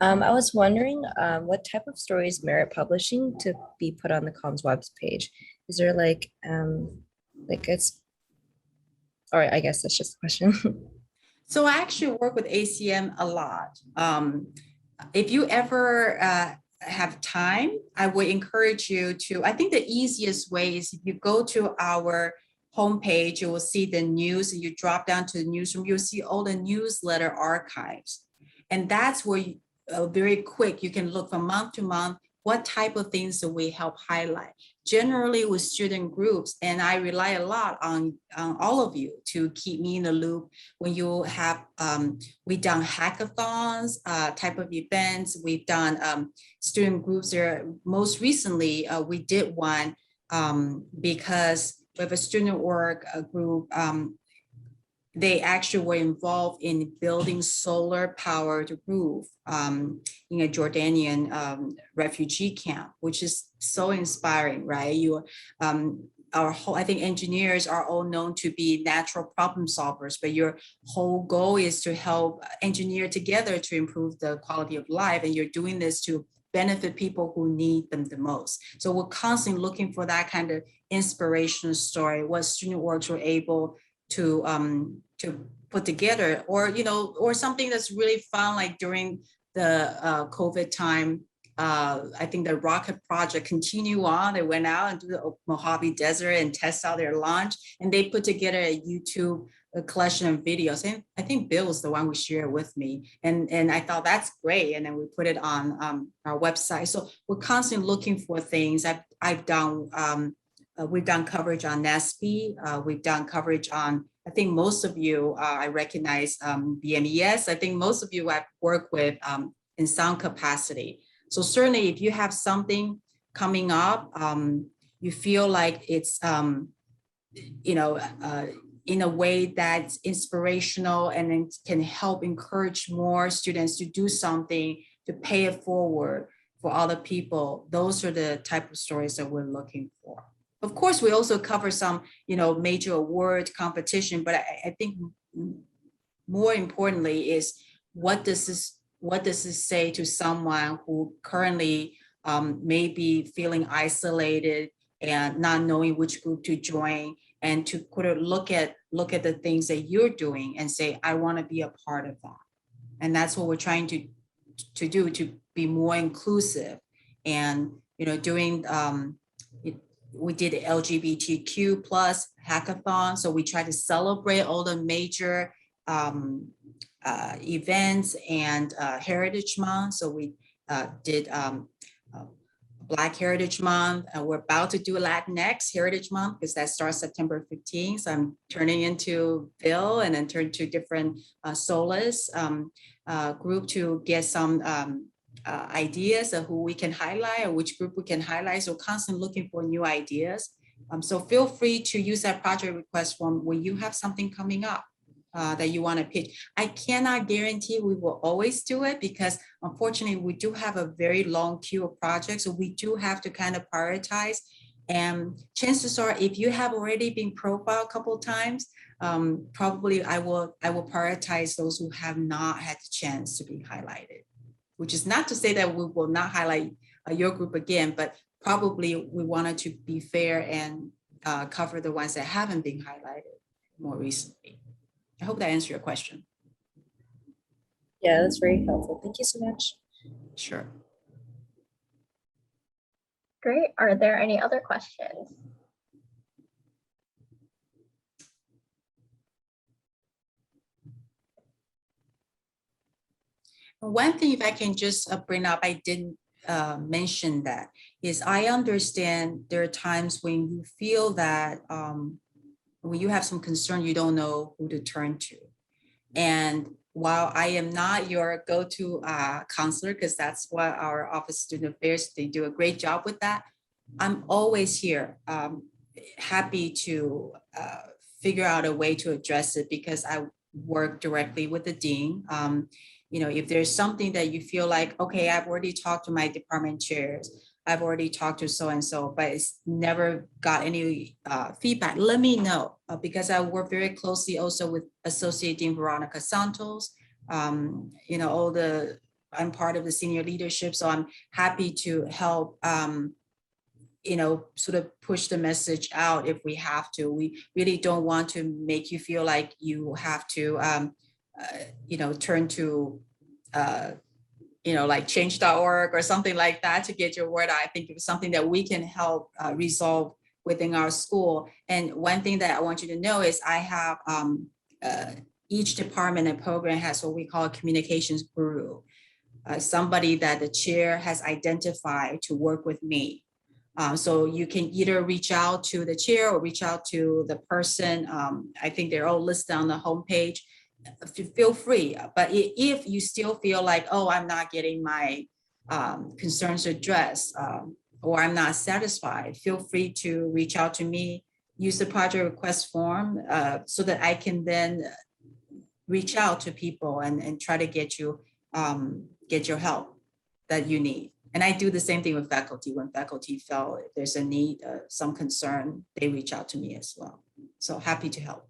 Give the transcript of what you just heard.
I was wondering what type of stories merit publishing to be put on the Comms Webs page? Is there like it's or I guess that's just a question. So I actually work with ACM a lot. If you ever have time, I would encourage you to, I think the easiest way is if you go to our homepage, you will see the news and you drop down to the newsroom, you'll see all the newsletter archives. And that's where you, very quick, you can look from month to month, what type of things do we help highlight? Generally with student groups, and I rely a lot on all of you to keep me in the loop when you have, we've done hackathons, type of events, we've done student groups there. Most recently, we did one because we have a student work group, they actually were involved in building solar powered roof in a Jordanian refugee camp, which is so inspiring, right? Our whole, I think engineers are all known to be natural problem solvers, but your whole goal is to help engineer together to improve the quality of life. And you're doing this to benefit people who need them the most. So we're constantly looking for that kind of inspirational story, what student works were able to put together, or or something that's really fun, like during the COVID time. I think the rocket project continue on. They went out into the Mojave Desert and test out their launch, and they put together a YouTube collection of videos. And I think Bill was the one who shared with me, and I thought that's great. And then we put it on our website. So we're constantly looking for things. I've done. We've done coverage on NSBE. We've done coverage on, I think most of you, I recognize BMES. I think most of you I've worked with in some capacity. So certainly if you have something coming up, you feel like it's, in a way that's inspirational and then can help encourage more students to do something, to pay it forward for other people, those are the type of stories that we're looking for. Of course, we also cover some, major award competition, but I think more importantly is what does this say to someone who currently may be feeling isolated and not knowing which group to join, and to put a look at the things that you're doing and say, I want to be a part of that. And that's what we're trying to do, to be more inclusive. And doing we did LGBTQ plus hackathon. So we try to celebrate all the major events and Heritage Month. So we did Black Heritage Month. We're about to do Latinx Heritage Month because that starts September 15th. So I'm turning into Bill and then turn to different solace group to get some ideas of who we can highlight or which group we can highlight. So constantly looking for new ideas. So feel free to use that project request form when you have something coming up that you want to pitch. I cannot guarantee we will always do it because unfortunately we do have a very long queue of projects. So we do have to kind of prioritize. And chances are, if you have already been profiled a couple of times, probably I will prioritize those who have not had the chance to be highlighted. Which is not to say that we will not highlight your group again, but probably we wanted to be fair and cover the ones that haven't been highlighted more recently. I hope that answered your question. Yeah, that's very helpful. Thank you so much. Sure. Great. Are there any other questions? One thing, if I can just bring up, I didn't mention that, is I understand there are times when you feel that when you have some concern, you don't know who to turn to. And while I am not your go-to counselor, because that's what our Office of Student Affairs, they do a great job with that, I'm always here, happy to figure out a way to address it because I work directly with the dean. If there's something that you feel like, okay, I've already talked to my department chairs, I've already talked to so-and-so, but it's never got any feedback, let me know, because I work very closely also with Associate Dean Veronica Santos, all the I'm part of the senior leadership, so I'm happy to help, sort of push the message out if we have to. We really don't want to make you feel like you have to, turn to, like change.org or something like that to get your word out. I think it's something that we can help resolve within our school. And one thing that I want you to know is I have each department and program has what we call a communications guru, somebody that the chair has identified to work with me. So you can either reach out to the chair or reach out to the person. I think they're all listed on the homepage. Feel free, but if you still feel like, oh, I'm not getting my concerns addressed, or I'm not satisfied, feel free to reach out to me, use the project request form, so that I can then reach out to people and try to get you get your help that you need. And I do the same thing with faculty. When faculty feel if there's a need, some concern, they reach out to me as well. So happy to help.